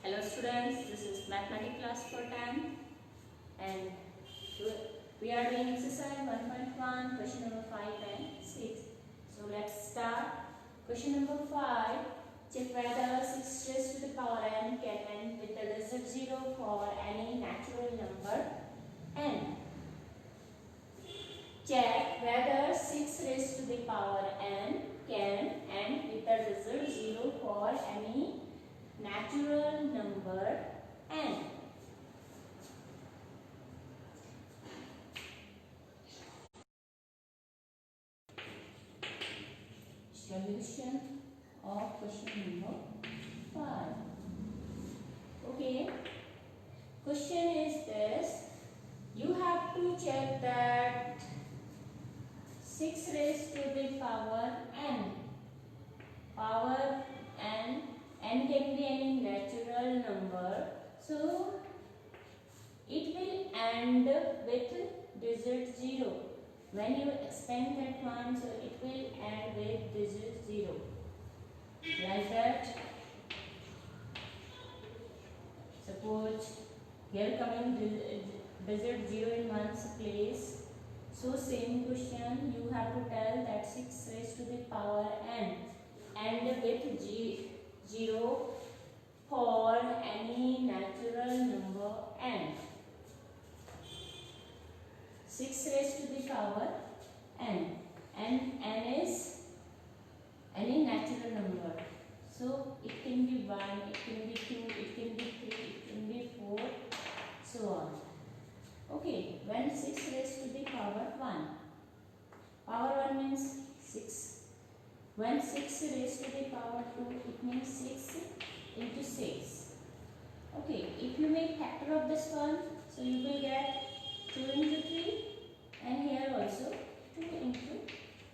Hello students, this is mathematics class for 10 and we are doing exercise 1.1 question number 5 and 6. So let's start. Question number 5. Check whether 6 raised to the power n can end with the result 0 for any natural number n. Check whether 6 raised to the power n can end with the result 0 for any natural number n. Solution of question number 5. Okay. Question is this. You have to check that 6 raised to the power n. Power n can be any natural number, so it will end with digit 0. When you expand that one, so it will end with digit 0, like that. Suppose here coming digit 0 in one's place, so same question you have to tell that 6 raised to the power n end with 0 for any natural number n. 6 raised to the power n, and n is any natural number. So it can be 1, it can be 2, it can be 3, it can be 4, so on. Okay, when 6 raised to the power 1. Power 1 means 6. When 6 raised to the power 2, it means 6 into 6. Okay, if you make factor of this one, so you will get 2 into 3, and here also 2 into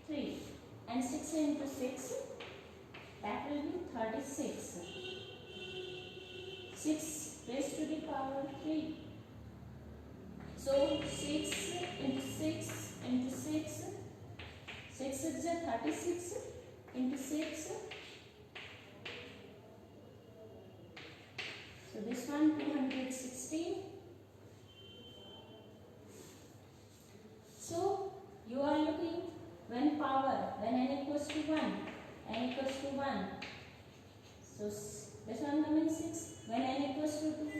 3, and 6 into 6, that will be 36. 6 raised to the power 3. So 6 into 6 into 6, 6 is 36 into 6. So this one 216. So you are looking when power, when n equals to 1, n equals to 1. So this one coming 6, when n equals to 2,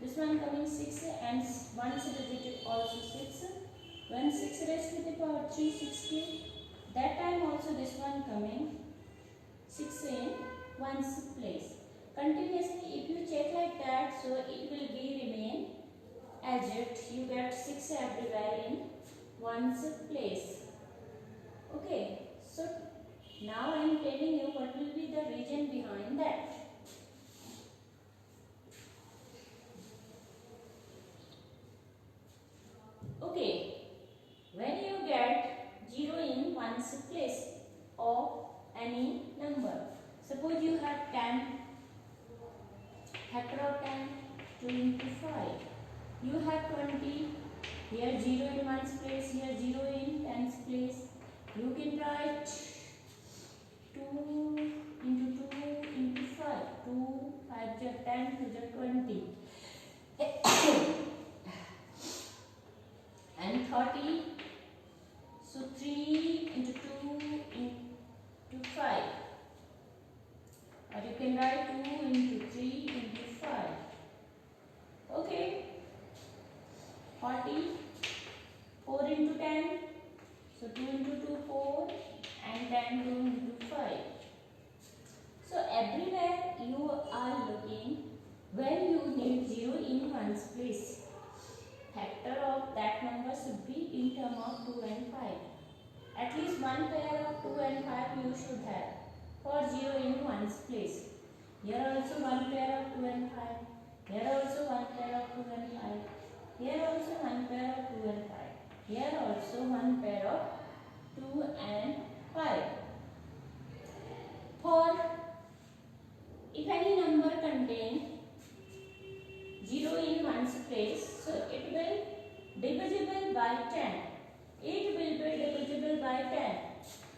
this one coming 6, and once digit also 6. When 6 raised to the power 360, that time also this one coming 6 in one's place. Continuously if you check like that, so it will be remain as it. You get 6 everywhere in one's place. Okay, so now I am telling you what will be the reason behind that. Okay, when you get 0 in one's place of any number, suppose you have 10, factor of 10, 2 into 5. You have 20, here 0 in one's place, here 0 in 10's place. You can write 2 into 2 into 5. 2, 5 is 10, 2 is 20. And 30. So 3 into 2 into 5. Or you can write 2 into 3 into 5. Okay. 40. 4 into 10. So 2 into 2, 4. And 10, 2 into 5. So everywhere you are looking when you need 0 in one's place. Factor of that number should be in term of 2 and 5. At least one pair of 2 and 5 you should have for 0 in one's place. Here also one pair of 2 and 5. Here also one pair of 2 and 5. Here also one pair of 2 and 5. Here also one pair of 2 and 5. For if any number contain 0 in one's place, so it will divisible by 10. It will be divisible by 10.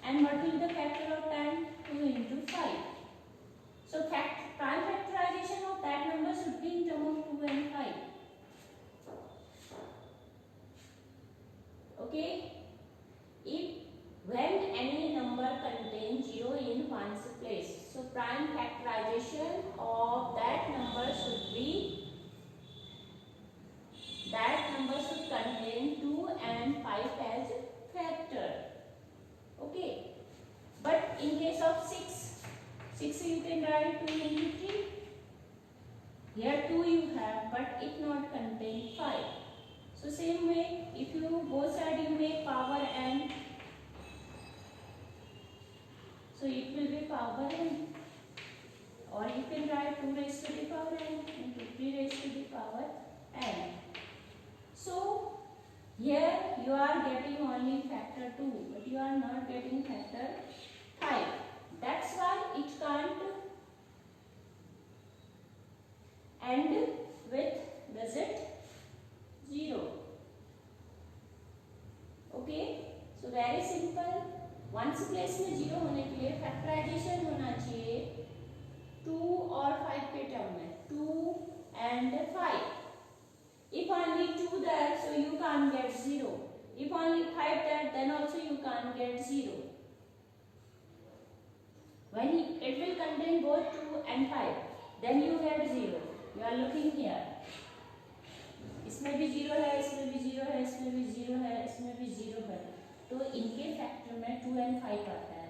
And what will be the factor of 10? 2 into 5. So prime factorization of that number should be in term of 2 and 5. Okay. If when any number contains 0 in one's place, so prime factorization of that number should be, that number should contain 2 and 5 as factor. Okay. But in case of 6 you can write 2 into 3. Here 2 you have, but it not contain 5. So same way, if you both side you make power n, so it will be power n, or you can write 2 raised to the power n into 3 raised to the power n. So here you are getting only factor 2, but you are not getting factor 5. That's why it can't end with digit 0. Okay, so very simple. Ones place में 0 होने के लिए factorisation होना चाहिए 2 और 5 के term में, 2 and 5. If only 2 there, so you can't get 0. If only 5 there, then also you can't get 0. When it will contain both 2 and 5, then you get 0. You are looking here. इसमें भी 0 है, इसमें भी 0 है, इसमें भी 0 है, इसमें भी 0 है, तो इनके फैक्टर में 2 and 5 आता है.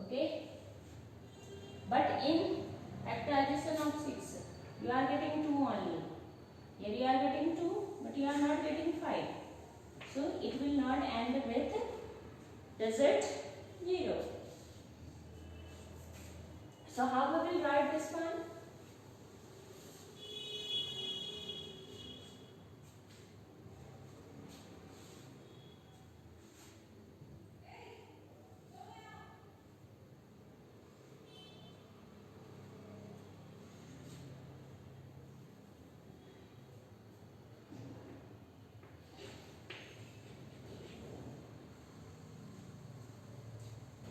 Okay? But in factorization of 6, you are getting 2 only. Here you are getting 2, but you are not getting 5. So it will not end with digit 0. So how we will write this one?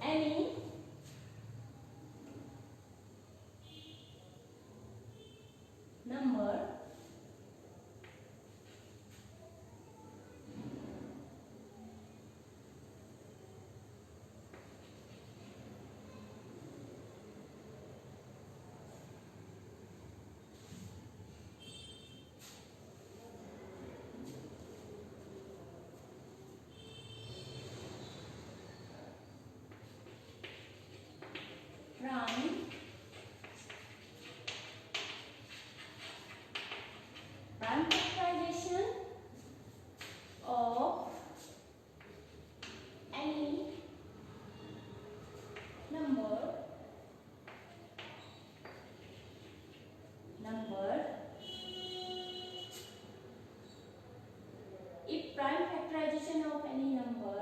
Any number prime factorization of any number if prime factorization of any number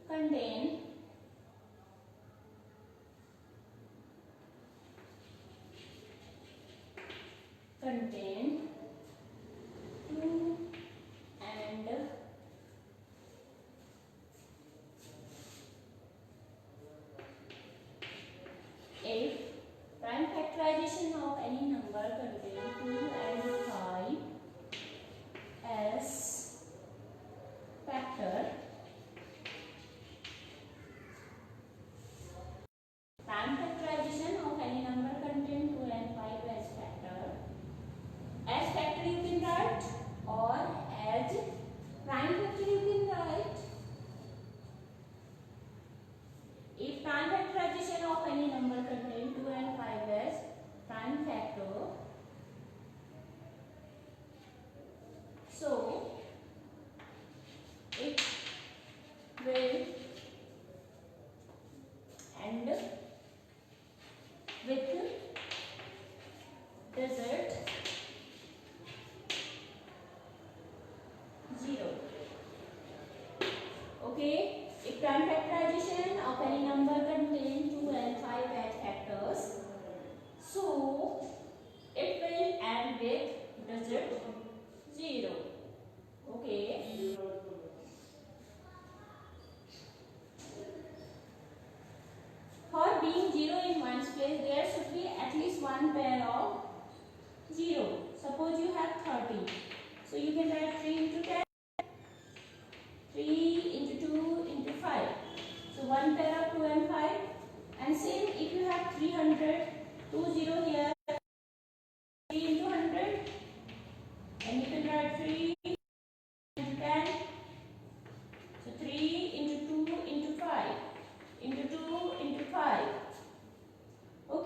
contain contain 2 and 8. Prime factorization of any number contain 2 and 5 as factor. Prime factorization of any number contain 2 and 5 as factor. As factor you can write, or as prime factor you can write. If prime factorization of any number contain 2 and 5 as prime factor, so it will end with digit 0. Okay, if prime factorization of any number contain 2 and 5 as factors, so it will end with digit 0. Okay. For being 0 in one's place,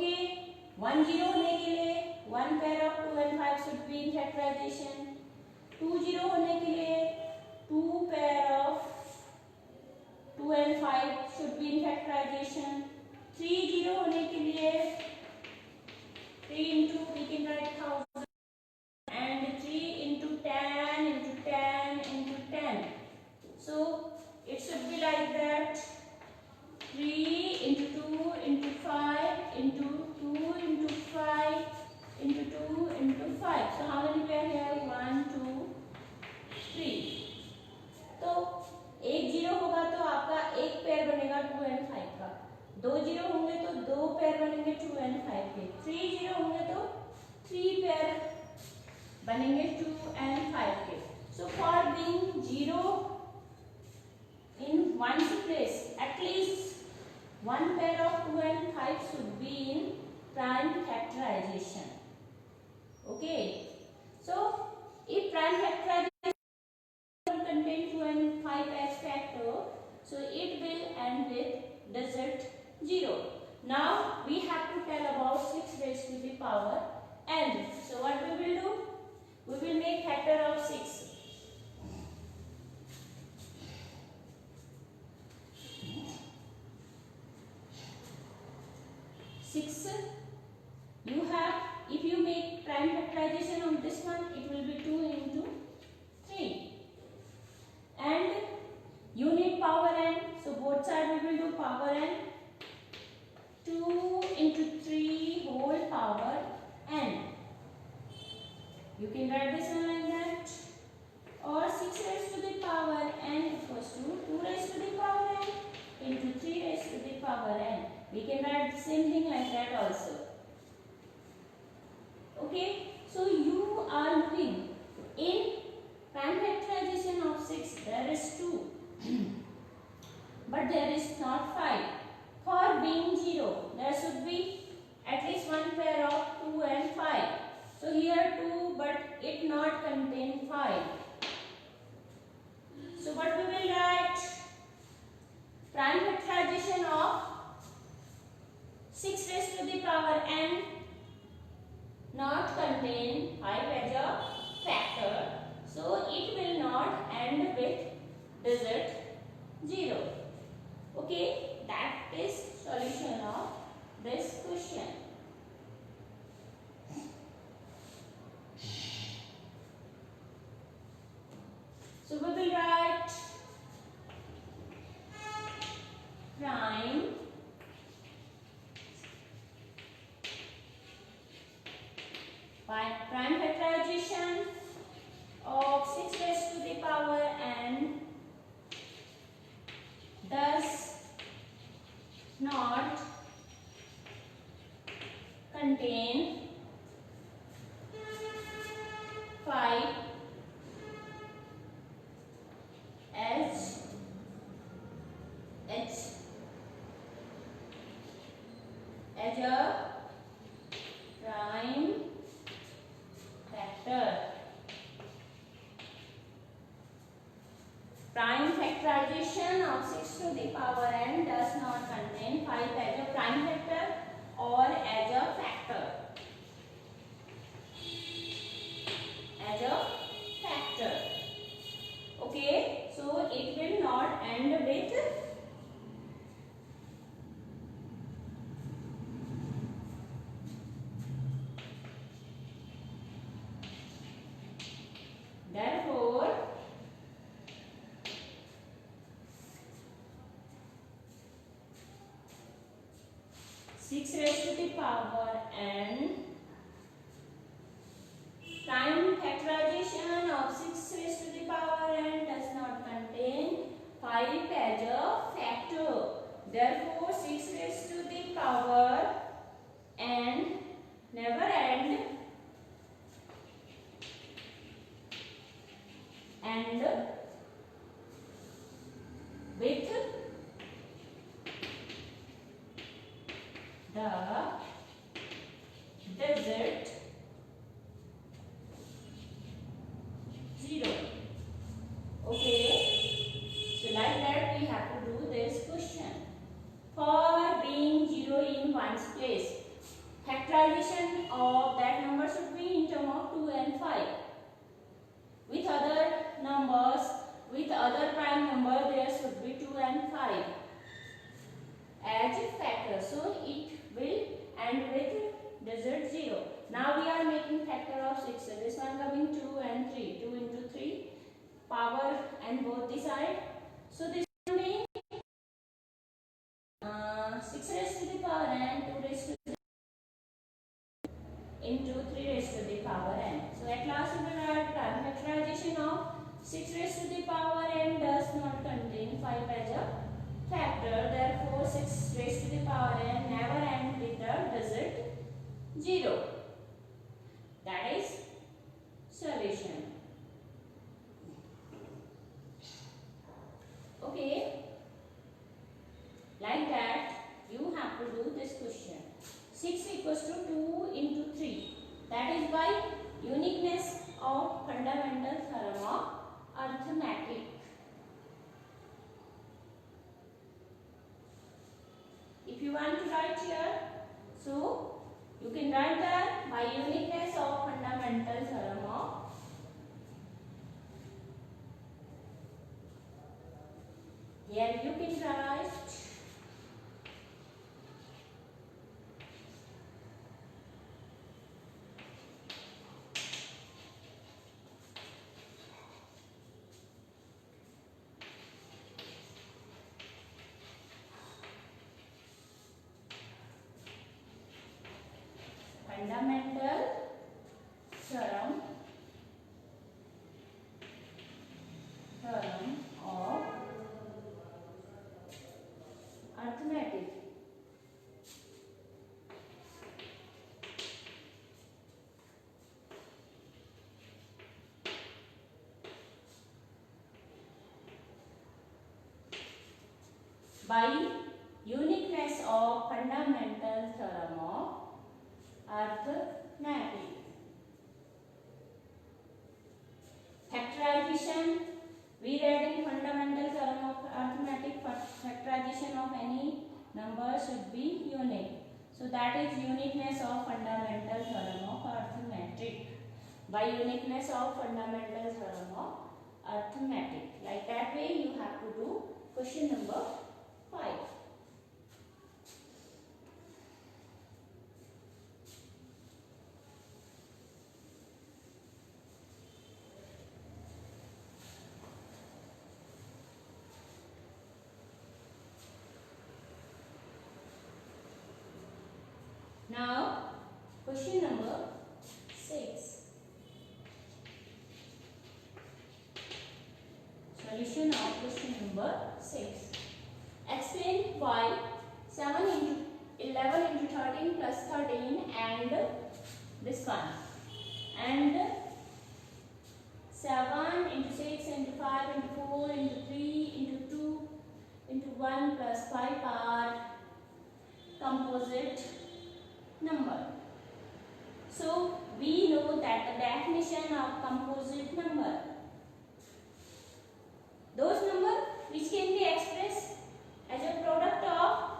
okay 1 0 होने के लिए 1 pair of 2 and 5 should be in factorization. 2 0 होने के लिए 2 pair of 2 and 5 should be in factorization. 3 0 होने के लिए 3 into we can write 1000 and 3 into 10 into 10 into 10. So it should be like that. 3 into 2 into 5 into 2 into 5 into 2 into 5. So how many pair here? 1 2 3. तो एक zero होगा तो आपका एक pair बनेगा 2 and 5 का. 2 जीरो होंगे तो 2 पेयर बनेंगे 2 and 5 के. 3 जीरो होंगे तो 3 पेयर बनेंगे 2 and 5 के. So for being 0 in one's place, at least one pair of 2 and 5 should be in prime factorization. Okay. So if prime factorization will contain 2 and 5 as factor, so it will end with digit 0. Now we have to tell about 6 raised to the power n. So what we will do? We will make factor of 6. 6 you have, if you make prime factorization of this one, it will be 2 into 3 and you need power n, so both sides we will do power n. 2 into 3 whole power n, you can write this one like that, or 6 raised to the power n equals to 2 raised to the power n into 3 raised to the power n. We can write the same thing like that also. Okay, so you are looking in prime factorization of 6 there is 2 but there is not 5. For being 0 there should be at least one pair of 2 and 5. So here 2 but it not contain 5. So what we will write? Prime factorization of 6 raised to the power n not contain 5 as a factor, so it will not end with digit 0. Okay, that is solution of this question. So we will write prime factorization of 6 raised to the power n does not contain 5 as a prime factor. Prime factorization of 6 to the power n does not contain 5 as a prime factor or as a factor. As a factor. Okay, so it will not end with therefore 6 raised to the power n prime factorization of 6 raised to the power n does not contain 5 as a factor. Therefore 6 raised to the power n never end and with the digit 0. Okay, so like that we have to do this question. For being 0 in one's place, factorization of that number should be in term of 2 and 5. With other numbers, with other prime number, there should be 2 and 5 as factor. So it will end with digit 0. Now we are making factor of 6. So this one coming 2 and 3. 2 into 3 power and both the side. So this one being 6 raised to the power n, 2 raised to the into 3 raised to the power n. So at last we will write factorization of 6 raised to the power n does not contain 5 as a factor. Therefore 6 raised to the power n never ends with the digit 0. That is solution. Okay, like that you have to do this question. 6 equals to 2 into 3. That is by uniqueness of fundamental theorem of arithmetic. If you want to write here, so you can write that by uniqueness of fundamental theorem of here you can write fundamental theorem of arithmetic. By uniqueness of fundamental theorem of arithmetic. Factorization, we read in fundamental theorem of arithmetic, factorization of any number should be unique. So that is uniqueness of fundamental theorem of arithmetic. By uniqueness of fundamental theorem of arithmetic. Like that way you have to do question number 5. Now, question number 6. Solution of question number 6. Explain why 7 into 11 into 13 plus 13 and this one. And 7 into 6 into 5 into 4 into 3 into 2 into 1 plus 5 are composite number. So we know that the definition of composite number, those numbers which can be expressed as a product of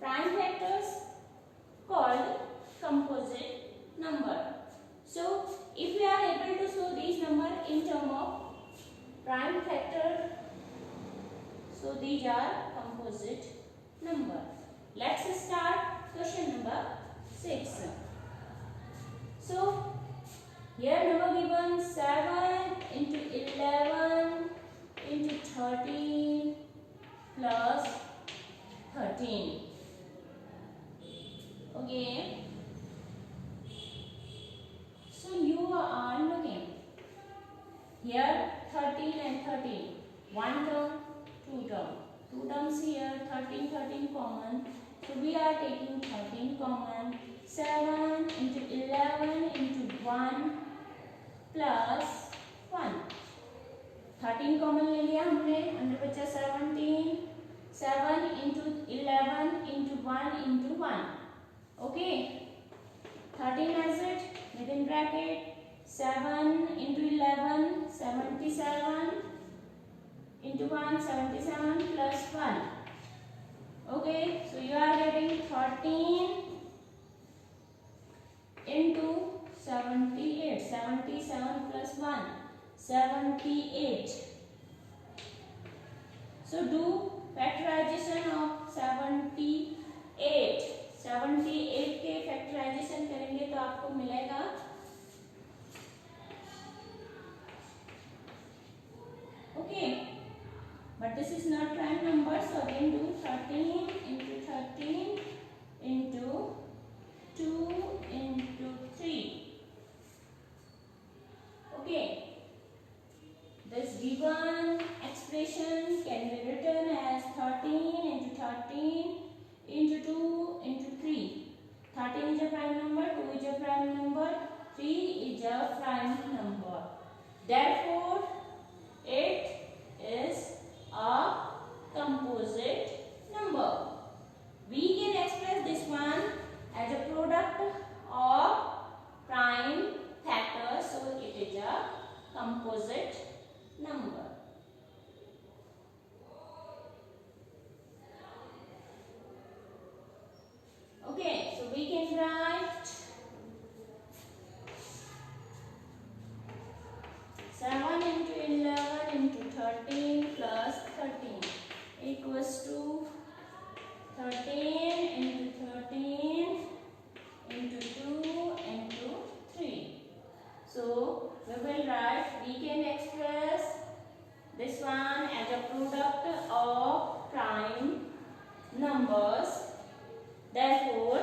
prime factors called composite number. So if we are able to show these numbers in terms of prime factor, so these are composite number. Let's start question number 6. So here number given 7 into 11 into 13 plus 13. Okay. So you are looking here 13 and 13. One term, two term. Two terms here, 13, 13 common. So we are taking 13 common. 7 into 11 into 1 plus 1. 13 common ले लिया हमने, अंदर बचा 17. 7 into 11 into 1 into 1. Okay. 13 as it within bracket. 7 into 11 77 into 1 77 plus 1. Okay. So you are getting 13 into 78. 77 plus 1, 78. So do factorization of 78. 78 के factorization करेंगे तो आपको मिलेगा okay, but this is not prime number, so again do 13 into 13 into 2 into 3. Okay, this given expression can be written as 13 into 13 into 2 into 3. 13 is a prime number, 2 is a prime number, 3 is a prime number. Therefore, it is a composite number. We can express this one as a product of prime factors, so it is a composite number. Okay, so we can write 7 into 11 into 13 plus 13 equals to 13 into 13 into 2 into 3. So we will write, we can express this one as a product of prime numbers. Therefore,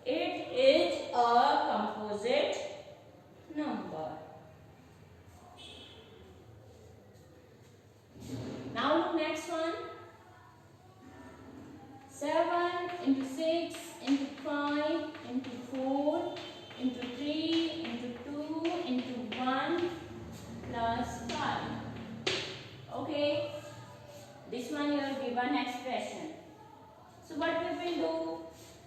it is a composite number. Now look next one. 7 into 6 into 5 into 4 into 3 into 2 into 1 plus 5. Okay, this one your given expression. So what we will do?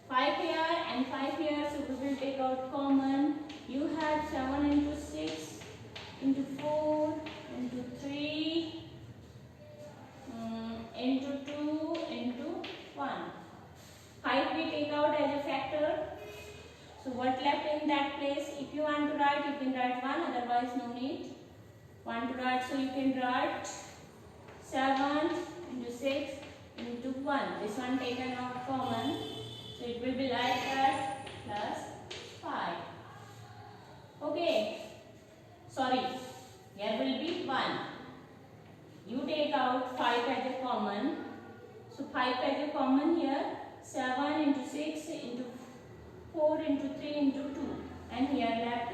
5 here and 5 here, so we will take out common. You have 7 into 6 into 4 into 3 into 2 into 1. 5 we take out as a factor. So what left in that place? If you want to write, you can write 1, otherwise no need. 1 to write, so you can write 7 into 6 into 1. This one taken out common. So it will be like that plus 5. Okay. Sorry. Here will be 1. You take out 5 as a common. So 5 as a common here. 7 into 6 into 4 into 3 into 2. And here left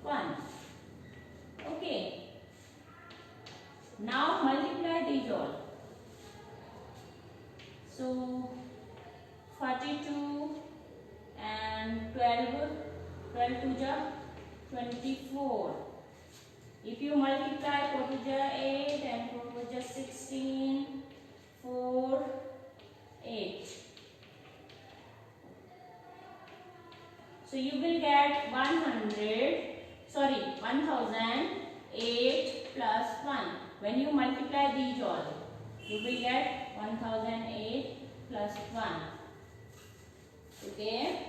1. Okay. Now multiply these all. So 42 and 12 to the 24. If you multiply 4 to the 8 and 4 to the 16, 4, 8. So you will get 1008 plus 1. When you multiply these all, you will get 1008 plus 1. Okay.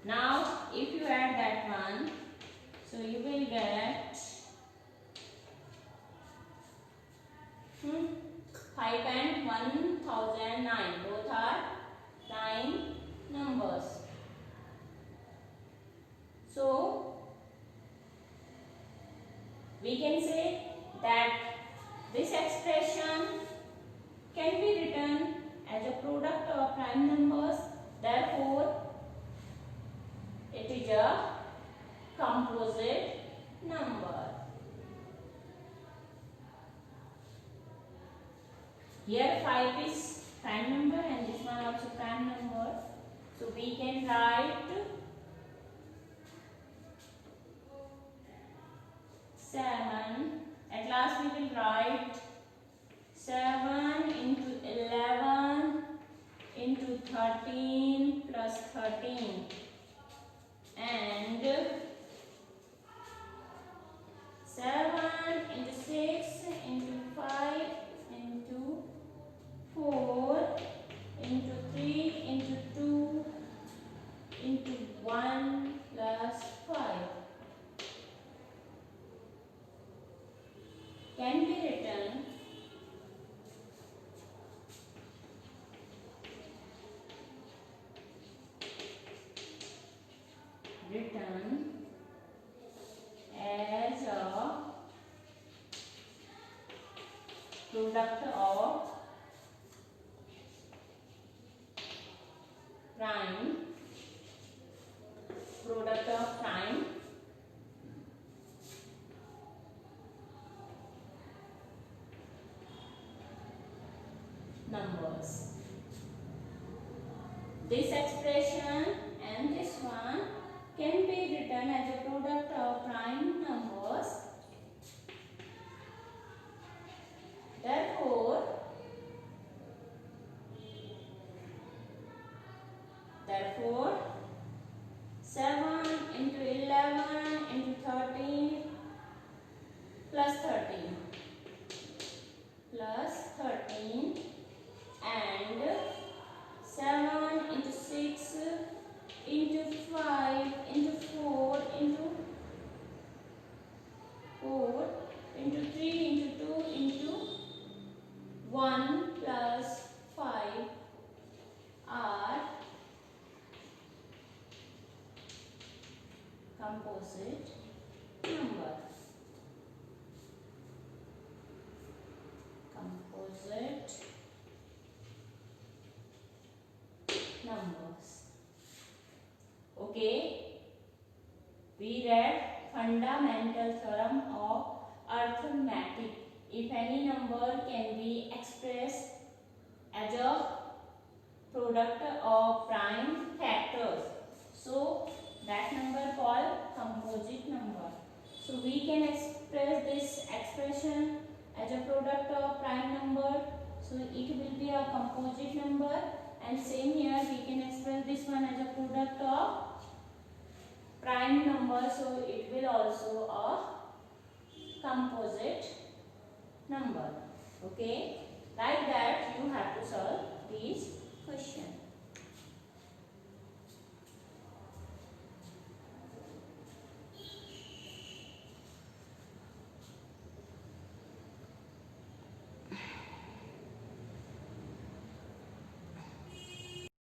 Now if you add that one, so you will get 5 and 1009. Both are prime numbers. So we can say that this expression can be written as a product of prime numbers. Therefore, it is a composite number. Here 5 is prime number and this one also prime number. So we can write 7. At last we will write 7 into 11 into 13 plus 13 and 7 into 6 into 5 into 4 product of prime numbers. This expression and this one can be written as a product of prime numbers. Therefore 7 into 11 into 13 plus 13 and 7 into 6 into 5 into 4 into 3 into 2 into 1 plus 5 are composite numbers. Okay, we read fundamental theorem of arithmetic. If any number can be expressed as a product of prime factors, so that number called composite number. So we can express this expression as a product of prime number, so it will be a composite number, and same here we can express this one as a product of prime number, so it will also a composite number. Okay, like that you have to solve these questions.